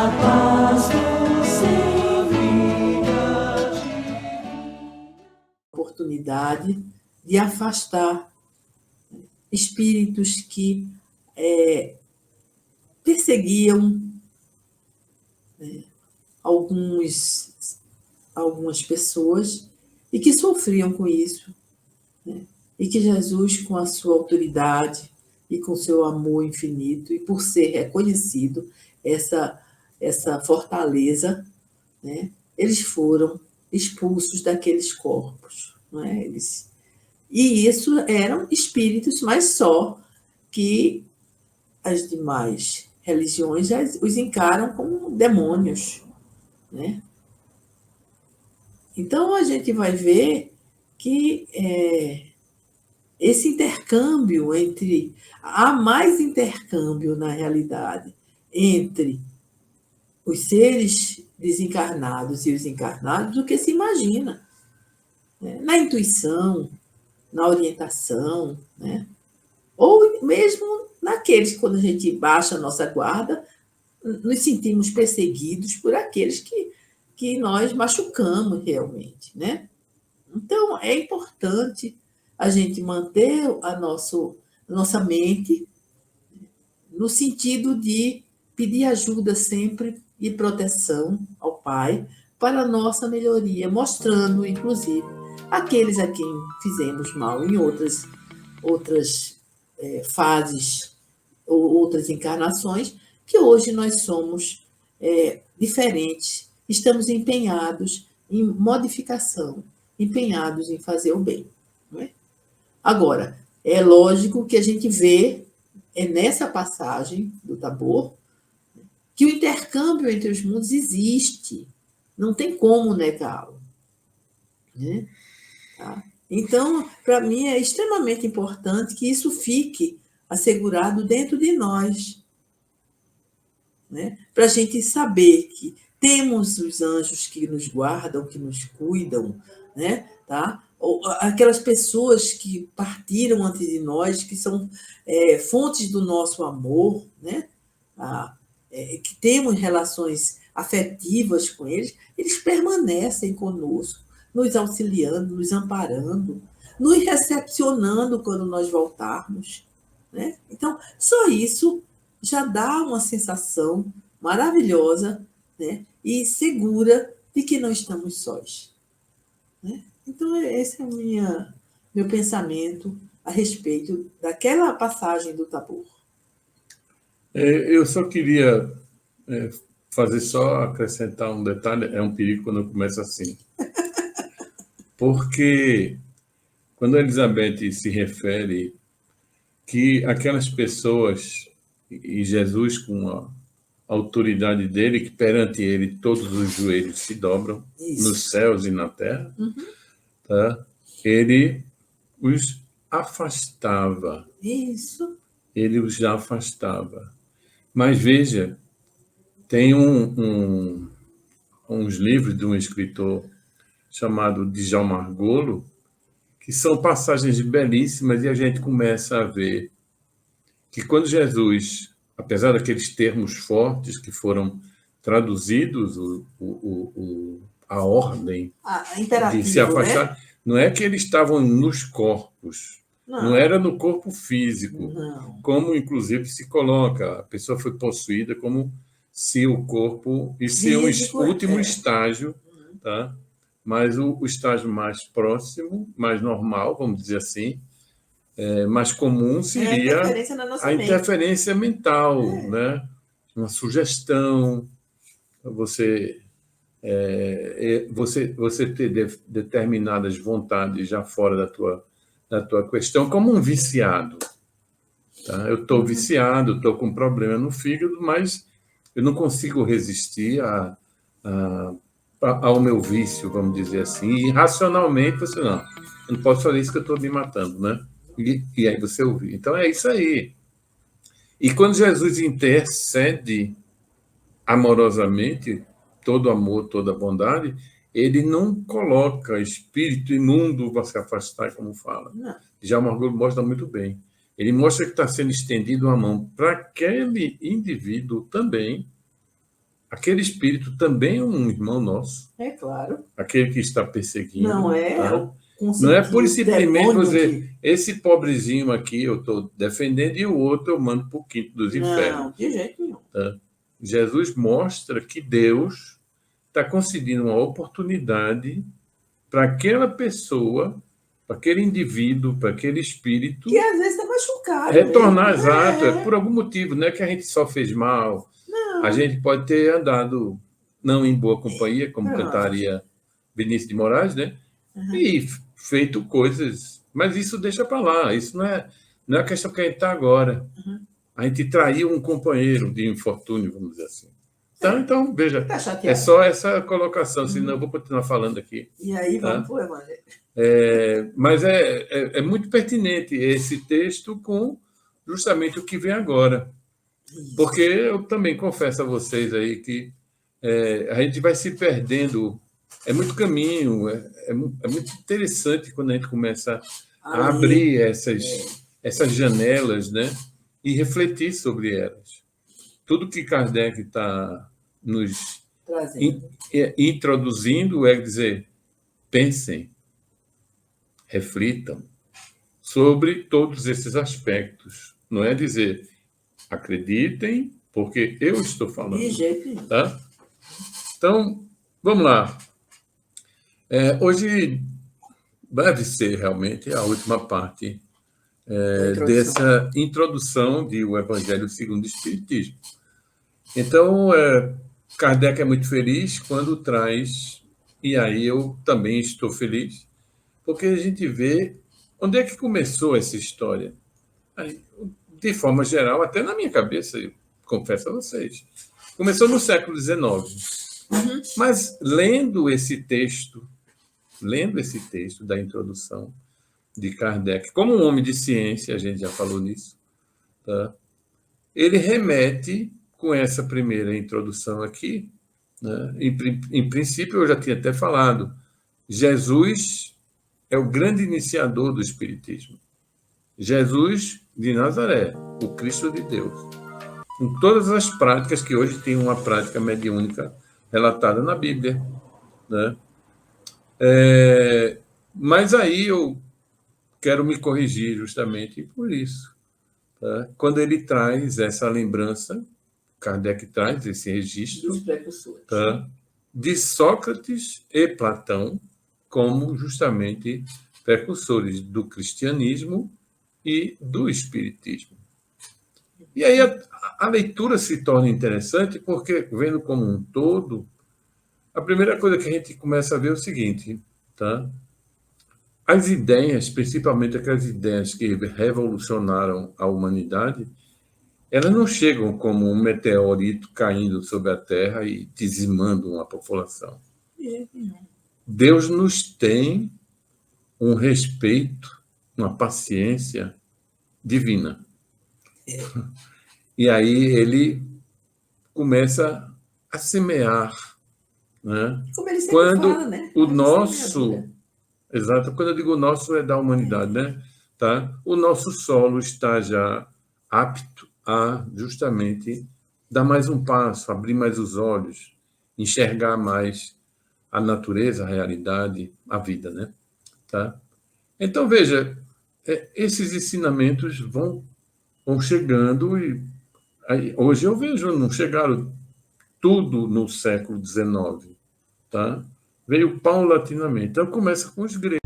a paz do Senhor. Oportunidade de afastar espíritos que perseguiam algumas pessoas e que sofriam com isso, né? E que Jesus, com a sua autoridade e com seu amor infinito, e por ser reconhecido essa fortaleza, né? Eles foram expulsos daqueles corpos, não é? E isso eram espíritos, mas só que as demais religiões já os encaram como demônios, né? Então, a gente vai ver que esse intercâmbio há mais intercâmbio, na realidade, entre os seres desencarnados e os encarnados do que se imagina, né? Na intuição, na orientação, né? Ou mesmo naqueles que, quando a gente baixa a nossa guarda, nos sentimos perseguidos por aqueles que nós machucamos realmente, né? Então, é importante a gente manter a nossa mente no sentido de pedir ajuda sempre e proteção ao Pai para a nossa melhoria, mostrando, inclusive, aqueles a quem fizemos mal em outras fases ou outras encarnações, que hoje nós somos diferentes, estamos empenhados em modificação, empenhados em fazer o bem. Não é? Agora, é lógico que a gente vê nessa passagem do Tabor que o intercâmbio entre os mundos existe, não tem como negá-lo, né? Tá? Então, para mim, é extremamente importante que isso fique assegurado dentro de nós, né? Para a gente saber que temos os anjos que nos guardam, que nos cuidam, né? Tá? Ou aquelas pessoas que partiram antes de nós, que são fontes do nosso amor, né? Que temos relações afetivas com eles, eles permanecem conosco, nos auxiliando, nos amparando, nos recepcionando quando nós voltarmos, né? Então, só isso já dá uma sensação maravilhosa, né? E segura de que não estamos sós, né? Então, esse é meu pensamento a respeito daquela passagem do Tabor. Eu só queria acrescentar um detalhe, é um perigo quando eu começo assim. Porque quando a Elizabeth se refere que aquelas pessoas, e Jesus com a autoridade dele, que perante ele todos os joelhos se dobram, isso, nos céus e na terra, tá? Ele os afastava. Isso. Ele os afastava. Mas veja, tem uns livros de um escritor chamado Djalma Argolo, que são passagens belíssimas, e a gente começa a ver que quando Jesus, apesar daqueles termos fortes que foram traduzidos, a ordem de se afastar, não é que eles estavam nos corpos, não era no corpo físico, como inclusive se coloca, a pessoa foi possuída como se o corpo, isso é um último estágio, tá? Mas o estágio mais próximo, mais normal, vamos dizer assim, mais comum seria a interferência mental, né? Uma sugestão, você ter determinadas vontades já fora da tua questão, como um viciado. Tá? Eu estou viciado, estou com um problema no fígado, mas eu não consigo resistir ao meu vício, vamos dizer assim. E racionalmente você eu não posso fazer isso que eu estou me matando, né? E aí você ouve. Então é isso aí. E quando Jesus intercede amorosamente, todo amor, toda bondade, ele não coloca espírito imundo para se afastar, como fala. Já o Margot mostra muito bem. Ele mostra que está sendo estendido uma mão para aquele indivíduo também, aquele espírito também é um irmão nosso, É claro. aquele que está perseguindo. Não é tá? com Não é pura e sentido simplesmente demônio você, esse pobrezinho aqui eu estou defendendo e o outro eu mando para o quinto dos infernos. Não, de jeito nenhum. Tá? Jesus mostra que Deus está concedendo uma oportunidade para aquela pessoa, para aquele indivíduo, para aquele espírito, Que às vezes está machucado. retornar, mesmo. exato, é por algum motivo, não é que a gente só fez mal, Não. a gente pode ter andado não em boa companhia, como Pronto. cantaria Vinícius de Moraes, né? E feito coisas, mas isso deixa para lá, isso não é a questão que a gente está agora. A gente traiu um companheiro de infortúnio, vamos dizer assim. Então veja, Tá é chateado. só essa colocação, senão eu vou continuar falando aqui. E aí Tá? vamos para o Evangelho. Mas é muito pertinente esse texto com justamente o que vem agora. Porque eu também confesso a vocês aí que a gente vai se perdendo. É muito caminho, é muito interessante quando a gente começa a abrir essas janelas, né? E refletir sobre elas. Tudo que Kardec está nos introduzindo é dizer, pensem, reflitam sobre todos esses aspectos. Não é dizer, acreditem, porque eu estou falando. De jeito nenhum. Tá? Então, vamos lá. Hoje deve ser realmente a última parte dessa introdução de O Evangelho segundo o Espiritismo. Então, Kardec é muito feliz quando traz, e aí eu também estou feliz, porque a gente vê onde é que começou essa história. De forma geral, até na minha cabeça, eu confesso a vocês, começou no século XIX. Mas lendo esse texto da introdução de Kardec, como um homem de ciência, a gente já falou nisso, tá? Ele remete, com essa primeira introdução aqui, né? Em princípio, eu já tinha até falado, Jesus é o grande iniciador do Espiritismo. Jesus de Nazaré, o Cristo de Deus. Com todas as práticas que hoje tem uma prática mediúnica relatada na Bíblia, né? Mas aí eu quero me corrigir justamente por isso. Tá? Quando ele traz essa lembrança, Kardec traz esse registro, tá? De Sócrates e Platão como justamente precursores do cristianismo e do espiritismo. E aí a leitura se torna interessante porque, vendo como um todo, a primeira coisa que a gente começa a ver é o seguinte, tá? As ideias, principalmente aquelas ideias que revolucionaram a humanidade, elas não chegam como um meteorito caindo sobre a Terra e dizimando uma população. Deus nos tem um respeito, uma paciência divina. E aí ele começa a semear, né? Como ele sempre Quando fala, né? o nosso, exato, quando eu digo nosso é da humanidade, né? Tá? O nosso solo está já apto a justamente dar mais um passo, abrir mais os olhos, enxergar mais a natureza, a realidade, a vida, né? Tá? Então, veja, esses ensinamentos vão chegando e aí, hoje eu vejo, não chegaram tudo no século XIX, tá? Veio paulatinamente. Então, começa com os gregos.